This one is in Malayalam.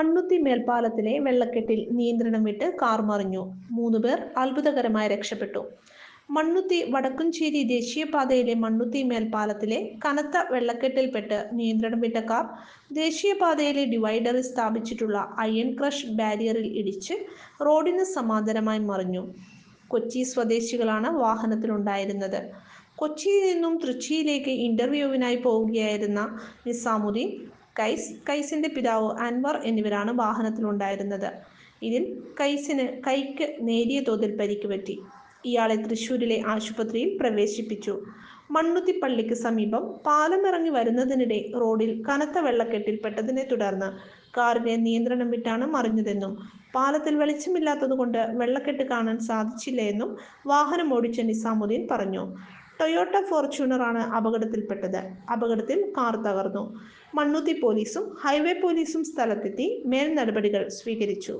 മണ്ണുത്തി മേൽപ്പാലത്തിലെ വെള്ളക്കെട്ടിൽ നിയന്ത്രണം വിട്ട് കാർ മറിഞ്ഞു. 3 പേർ അത്ഭുതകരമായി രക്ഷപ്പെട്ടു. മണ്ണുത്തി വടക്കുംചേരി ദേശീയപാതയിലെ മണ്ണുത്തി മേൽപ്പാലത്തിലെ കനത്ത വെള്ളക്കെട്ടിൽപ്പെട്ട് നിയന്ത്രണം വിട്ട കാർ ദേശീയപാതയിലെ ഡിവൈഡറിൽ സ്ഥാപിച്ചിട്ടുള്ള അയൺ ക്രഷ് ബാരിയറിൽ ഇടിച്ച് റോഡിന് സമാന്തരമായി മറിഞ്ഞു. കൊച്ചി സ്വദേശികളാണ് വാഹനത്തിലുണ്ടായിരുന്നത്. കൊച്ചിയിൽ നിന്നും തൃച്ചിയിലേക്ക് ഇന്റർവ്യൂവിനായി പോവുകയായിരുന്ന നിസാമുദ്ദീൻ, കൈസിന്റെ പിതാവ് അൻവർ എന്നിവരാണ് വാഹനത്തിലുണ്ടായിരുന്നത്. ഇതിൽ കൈസിന് കൈക്ക് നേരിയ തോതിൽ പരിക്ക് പറ്റി. ഇയാളെ തൃശൂരിലെ ആശുപത്രിയിൽ പ്രവേശിപ്പിച്ചു. മണ്ണുത്തി പള്ളിക്ക് സമീപം പാലമിറങ്ങി വരുന്നതിനിടെ റോഡിൽ കനത്ത വെള്ളക്കെട്ടിൽപ്പെട്ടതിനെ തുടർന്ന് കാറിനെ നിയന്ത്രണം വിട്ടാണ് മറിഞ്ഞതെന്നും പാലത്തിൽ വെളിച്ചമില്ലാത്തതുകൊണ്ട് വെള്ളക്കെട്ട് കാണാൻ സാധിച്ചില്ല എന്നും വാഹനം ഓടിച്ച നിസാമുദ്ദീൻ പറഞ്ഞു. ടൊയോട്ട ഫോർച്യൂണറാണ് അപകടത്തിൽപ്പെട്ടത്. അപകടത്തിൽ കാർ തകർന്നു. മണ്ണുത്തി പോലീസും ഹൈവേ പോലീസും സ്ഥലത്തെത്തി മേൽ നടപടികൾ സ്വീകരിച്ചു.